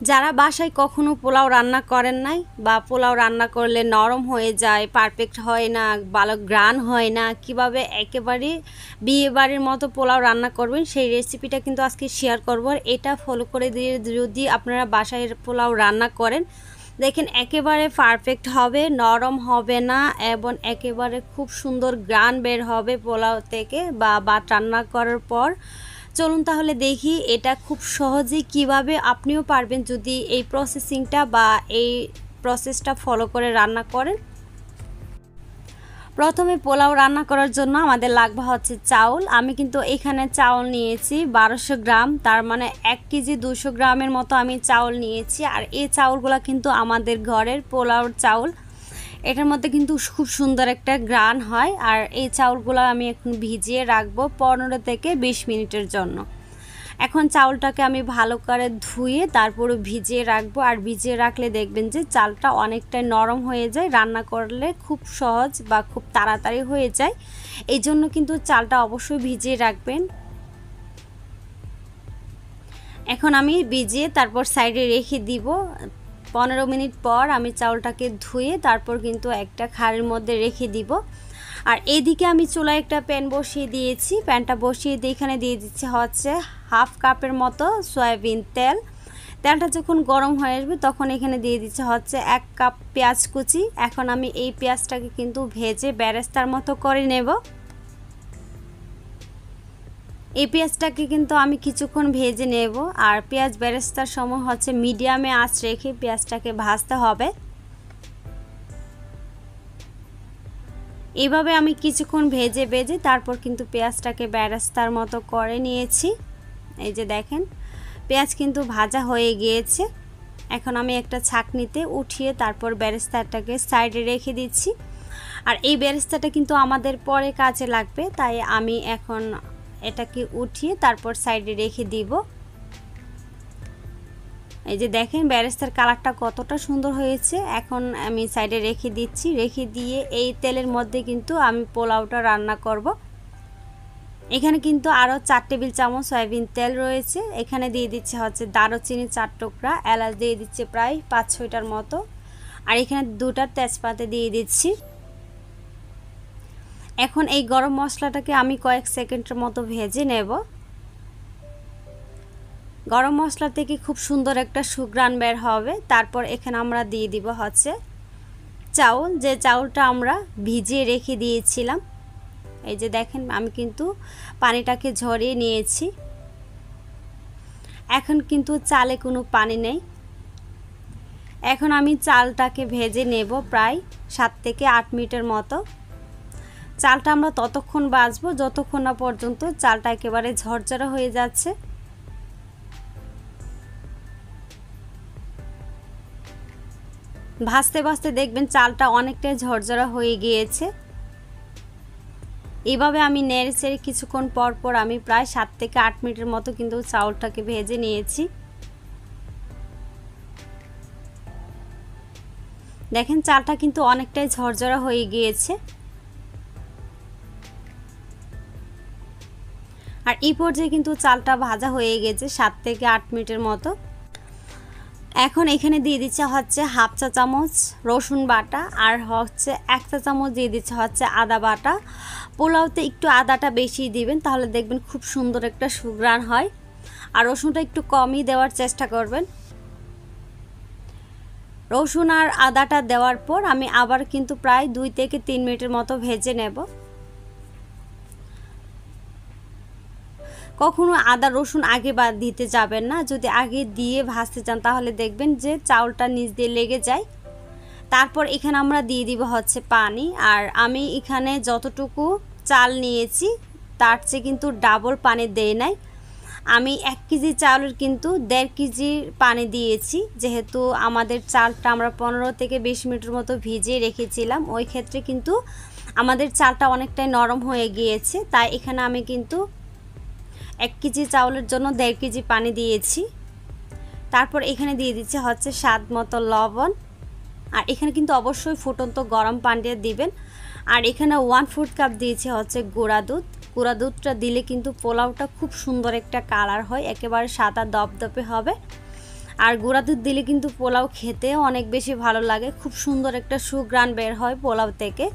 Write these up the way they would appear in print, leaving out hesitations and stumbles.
যারা বাসায় কখনো পোলাও রান্না করেন নাই বা পোলাও রান্না করলে নরম হয়ে যায়, পারফেক্ট হয় না, ভালো গ্রান হয় না, কিভাবে একেবারে বিয়ে বাড়ির মতো পোলাও রান্না করবেন সেই রেসিপিটা কিন্তু আজকে শেয়ার করব। আর এটা ফলো করে দিয়ে যদি আপনারা বাসায় পোলাও রান্না করেন, দেখেন একেবারে পারফেক্ট হবে, নরম হবে না এবং একেবারে খুব সুন্দর গ্রান বের হবে পোলাও থেকে বা ভাত রান্না করার পর। চলুন তাহলে দেখি এটা খুব সহজেই কিভাবে আপনিও পারবেন যদি এই প্রসেসিংটা বা এই প্রসেসটা ফলো করে রান্না করেন। প্রথমে পোলাও রান্না করার জন্য আমাদের লাগবে হচ্ছে চাউল। আমি কিন্তু এখানে চাউল নিয়েছি 1200 গ্রাম, তার মানে 1 কেজি 200 গ্রামের মতো আমি চাউল নিয়েছি। আর এই চাউলগুলো কিন্তু আমাদের ঘরের পোলাওর চাউল, এটার মধ্যে কিন্তু খুব সুন্দর একটা গ্রান হয়। আর এই চাউলগুলো আমি এখন ভিজিয়ে রাখবো 15 থেকে 20 মিনিটের জন্য। এখন চাউলটাকে আমি ভালো করে ধুয়ে তারপরে ভিজিয়ে রাখবো। আর ভিজিয়ে রাখলে দেখবেন যে চালটা অনেকটাই নরম হয়ে যায়, রান্না করলে খুব সহজ বা খুব তাড়াতাড়ি হয়ে যায়। এই জন্য কিন্তু চালটা অবশ্যই ভিজিয়ে রাখবেন। এখন আমি ভিজিয়ে তারপর সাইডে রেখে দিব। 15 মিনিট পর আমি চাউলটাকে ধুয়ে তারপর কিন্তু একটা খাড়ির মধ্যে রেখে দিব। আর এইদিকে আমি চুলায় একটা প্যান বসিয়ে দিয়েছি। প্যানটা বসিয়ে দিয়ে এখানে দিয়ে দিচ্ছি হচ্ছে হাফ কাপের মতো সয়াবিন তেল। তেলটা যখন গরম হয়ে আসবে তখন এখানে দিয়ে দিচ্ছে হচ্ছে 1 কাপ পেঁয়াজ কুচি। এখন আমি এই পেঁয়াজটাকে কিন্তু ভেজে বেরেস্তার মতো করে নেব। এই পেঁয়াজটাকে কিন্তু আমি কিছুক্ষণ ভেজে নেব। আর পেঁয়াজ বেরেস্তার সময় হচ্ছে মিডিয়ামে আঁচ রেখে পেঁয়াজটাকে ভাজতে হবে। এইভাবে আমি কিছুক্ষণ ভেজে তারপর কিন্তু পেঁয়াজটাকে বেরেস্তার মতো করে নিয়েছি। এই যে দেখেন পেঁয়াজ কিন্তু ভাজা হয়ে গিয়েছে। এখন আমি একটা ছাঁকনিতে উঠিয়ে তারপর বেরেস্তাটাকে সাইডে রেখে দিচ্ছি। আর এই বেরেস্তাটা কিন্তু আমাদের পরে কাজে লাগবে, তাই আমি এখন এটাকে উঠিয়ে তারপর সাইডে রেখে দিব। এই যে দেখেন বেরেস্তার কালারটা কতটা সুন্দর হয়েছে। এখন আমি সাইডে রেখে দিচ্ছি। রেখে দিয়ে এই তেলের মধ্যে কিন্তু আমি পোলাওটা রান্না করব। এখানে কিন্তু আরও 4 টেবিল চামচ সয়াবিন তেল রয়েছে। এখানে দিয়ে দিচ্ছে হচ্ছে দারুচিনি 4 টুকরা, এলাচ দিয়ে দিচ্ছে প্রায় 5-6টার মতো। আর এখানে 2টা তেজপাতা দিয়ে দিচ্ছি। এখন এই গরম মশলাটাকে আমি কয়েক সেকেন্ডের মতো ভেজে নেব। গরম মশলা থেকে খুব সুন্দর একটা সুঘ্রাণ বের হবে। তারপর এখানে আমরা দিয়ে দিব হচ্ছে চাউল, যে চাউলটা আমরা ভিজিয়ে রেখে দিয়েছিলাম। এই যে দেখেন আমি কিন্তু পানিটাকে ঝরিয়ে নিয়েছি। এখন কিন্তু চালে কোনো পানি নেই। এখন আমি চালটাকে ভেজে নেব প্রায় 7 থেকে 8 মিনিটের মতো। চালটা আমরা ততক্ষণ ভাজবো যতক্ষণ না পর্যন্ত চালটা একেবারে ঝরঝরে হয়ে যাচ্ছে। ভাজতে ভাজতে দেখবেন চালটা অনেকটাই ঝরঝরা হয়ে গিয়েছে। এইভাবে আমি নেড়েচেড়ে কিছুক্ষণ পর পর আমি প্রায় 7 থেকে 8 মিনিটের মতো কিন্তু চাউলটাকে ভেজে নিয়েছি। দেখেন চালটা কিন্তু অনেকটাই ঝরঝরা হয়ে গিয়েছে। আর এই পর্যায়ে কিন্তু চালটা ভাজা হয়ে গেছে 7 থেকে 8 মিনিটের মতো। এখন এখানে দিয়ে দিচ্ছে হচ্ছে হাফ চা চামচ রসুন বাটা, আর হচ্ছে 1 চা চামচ দিয়ে দিচ্ছে হচ্ছে আদা বাটা। পোলাওতে একটু আদাটা বেশি দিবেন, তাহলে দেখবেন খুব সুন্দর একটা সুঘ্রাণ হয়। আর রসুনটা একটু কমই দেওয়ার চেষ্টা করবেন। রসুন আর আদাটা দেওয়ার পর আমি আবার কিন্তু প্রায় 2 থেকে 3 মিনিটের মতো ভেজে নেব। কখনো আদা রসুন আগে বাদ দিতে যাবেন না। যদি আগে দিয়ে ভাজতে চান তাহলে দেখবেন যে চাউলটা নিচ দিয়ে লেগে যায়। তারপর এখানে আমরা দিয়ে দিব হচ্ছে পানি। আর আমি এখানে যতটুকু চাল নিয়েছি তার চেয়ে কিন্তু ডাবল পানি দেই নাই। আমি 1 কেজি চাউলের কিন্তু 1.5 কেজি পানি দিয়েছি, যেহেতু আমাদের চালটা আমরা 15 থেকে 20 মিনিটের মতো ভিজিয়ে রেখেছিলাম। ওই ক্ষেত্রে কিন্তু আমাদের চালটা অনেকটাই নরম হয়ে গিয়েছে, তাই এখানে আমি কিন্তু 1 কেজি চাউলের জন্য 1.5 কেজি পানি দিয়েছি। তারপর এখানে দিয়ে দিচ্ছে হচ্ছে স্বাদ মতো লবণ। আর এখানে কিন্তু অবশ্যই ফুটন্ত গরম পানি দিয়ে দিবেন। আর এখানে 1/4 কাপ দিয়েছি হচ্ছে গুঁড়া দুধ। গুঁড়া দুধটা দিলে কিন্তু পোলাওটা খুব সুন্দর একটা কালার হয়, একেবারে সাদা দপদপে হবে। আর গুঁড়া দুধ দিলে কিন্তু পোলাও খেতে অনেক বেশি ভালো লাগে, খুব সুন্দর একটা সুঘ্রাণ বের হয় পোলাও থেকে।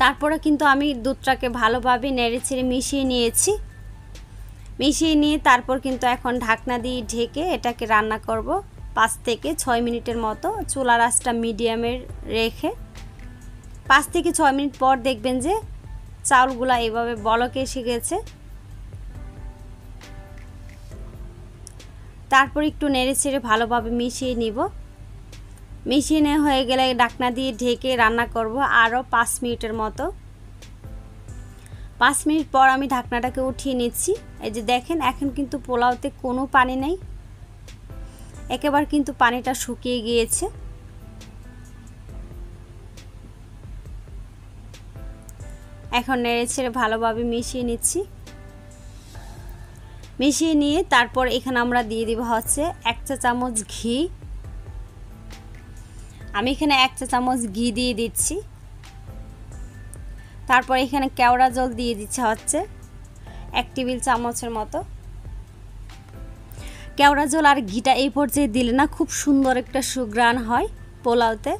তারপরে কিন্তু আমি দুধটাকে ভালোভাবে নেড়েচেড়ে মিশিয়ে নিয়েছি। মিশিয়ে নিয়ে তারপর কিন্তু এখন ঢাকনা দিয়ে ঢেকে এটাকে রান্না করব 5 থেকে 6 মিনিটের মতো, চুলার আঁচটা মিডিয়ামে রেখে। 5 থেকে 6 মিনিট পর দেখবেন যে চাউলগুলো এভাবে বলকে এসে গেছে। তারপর একটু নেড়েচেড়ে ভালোভাবে মিশিয়ে নিব। মিশিয়ে নেওয়া হয়ে গেলে ঢাকনা দিয়ে ঢেকে রান্না করব আরও 5 মিনিটের মতো। 5 মিনিট পর আমি ঢাকনাটাকে উঠিয়ে নিচ্ছি। এই যে দেখেন এখন কিন্তু পোলাওতে কোনো পানি নেই, একেবারে কিন্তু পানিটা শুকিয়ে গিয়েছে। এখন নেড়েচেড়ে ভালোভাবে মিশিয়ে নিচ্ছি। মিশিয়ে নিয়ে তারপর এখানে আমরা দিয়ে দিব হচ্ছে 1 চা চামচ ঘি। আমি এখানে 1 চা চামচ ঘি দিয়ে দিচ্ছি। তারপর এখানে কেওড়া জল দিয়ে দিচ্ছে হচ্ছে 1 টেবিল চামচের মতো। কেওড়া জল আর ঘিটা এই পর্যায়ে দিলে না খুব সুন্দর একটা সুঘ্রাণ হয় পোলাওতে।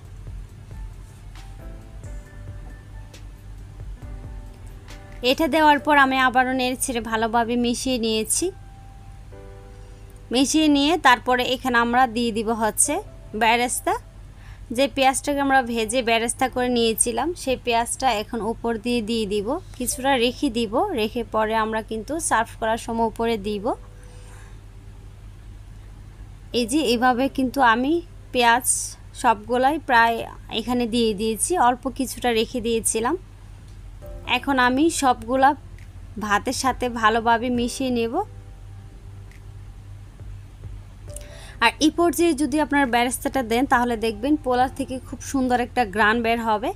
এটা দেওয়ার পর আমি আবারও নেড়েচেড়ে ভালোভাবে মিশিয়ে নিয়েছি। মিশিয়ে নিয়ে তারপরে এখানে আমরা দিয়ে দিব হচ্ছে বেরেস্তা। যে পেঁয়াজটাকে আমরা ভেজে বেরেস্তা করে নিয়েছিলাম সেই পেঁয়াজটা এখন উপর দিয়ে দিব, কিছুটা রেখে দিব, রেখে পরে আমরা কিন্তু সার্ভ করার সময় উপরে দিব। এই যে এভাবে কিন্তু আমি পেঁয়াজ সবগুলাই প্রায় এখানে দিয়ে দিয়েছি, অল্প কিছুটা রেখে দিয়েছিলাম। এখন আমি সবগুলা ভাতের সাথে ভালোভাবে মিশিয়ে নেব। আর এই পর্যায়ে যদি আপনার বেরেস্তাটা দেন তাহলে দেখবেন পোলাও থেকে খুব সুন্দর একটা ঘ্রাণ বের হবে।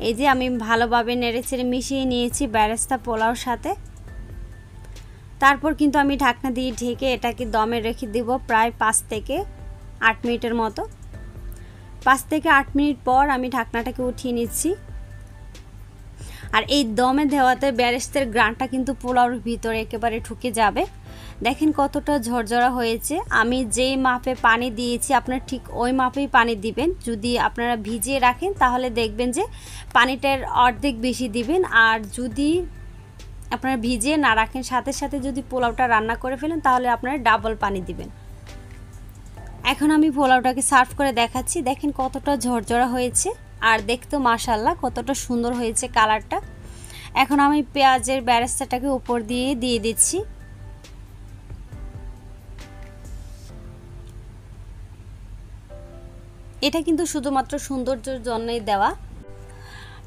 এই যে আমি ভালোভাবে নেড়েচেড়ে মিশিয়ে নিয়েছি বেরেস্তা পোলাওর সাথে। তারপর কিন্তু আমি ঢাকনা দিয়ে ঢেকে এটাকে দমে রেখে দেব প্রায় 5 থেকে 8 মিনিটের মতো। 5 থেকে 8 মিনিট পর আমি ঢাকনাটাকে উঠিয়ে নিচ্ছি। আর এই দমে দেওয়াতে বেরেস্তার ঘ্রাণটা কিন্তু পোলাওর ভিতরে একেবারে ঢুকে যাবে। দেখেন কতটা ঝরঝরা হয়েছে। আমি যেই মাপে পানি দিয়েছি আপনারা ঠিক ওই মাপেই পানি দিবেন। যদি আপনারা ভিজিয়ে রাখেন তাহলে দেখবেন যে পানিটার অর্ধেক বেশি দিবেন, আর যদি আপনারা ভিজিয়ে না রাখেন সাথে সাথে যদি পোলাওটা রান্না করে ফেলেন তাহলে আপনারা ডাবল পানি দিবেন। এখন আমি পোলাওটাকে সার্ভ করে দেখাচ্ছি। দেখেন কতটা ঝরঝরা হয়েছে আর দেখতেও মাশাআল্লাহ কতটা সুন্দর হয়েছে কালারটা। এখন আমি পেঁয়াজের বেরেস্তাটাকে উপর দিয়ে দিচ্ছি। এটা কিন্তু শুধুমাত্র সৌন্দর্যের জন্যই দেওয়া।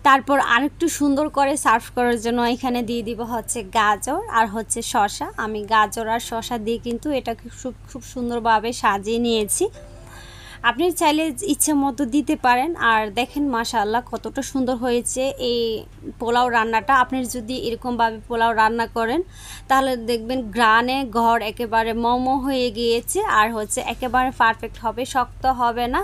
তারপর আরেকটু সুন্দর করে সার্ভ করার জন্য এখানে দিয়ে দিব হচ্ছে গাজর আর হচ্ছে শসা। আমি গাজর আর শসা দিয়ে কিন্তু এটাকে খুব সুন্দরভাবে সাজিয়ে নিয়েছি। আপনি চাইলে ইচ্ছে মতো দিতে পারেন। আর দেখেন মাশাআল্লাহ কতটা সুন্দর হয়েছে এই পোলাও রান্নাটা। আপনি যদি এরকমভাবে পোলাও রান্না করেন তাহলে দেখবেন ঘ্রাণে ঘর একেবারে মমো হয়ে গিয়েছে, আর হচ্ছে একেবারে পারফেক্ট হবে, শক্ত হবে না।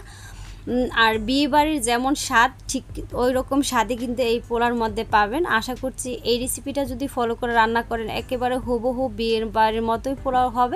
আর বিয়েবাড়ির যেমন স্বাদ ঠিক ওই রকম স্বাদই কিন্তু এই পোলার মধ্যে পাবেন। আশা করছি এই রেসিপিটা যদি ফলো করে রান্না করেন একেবারে হুবহু বিয়ের বাড়ির মতোই পোলাও হবে।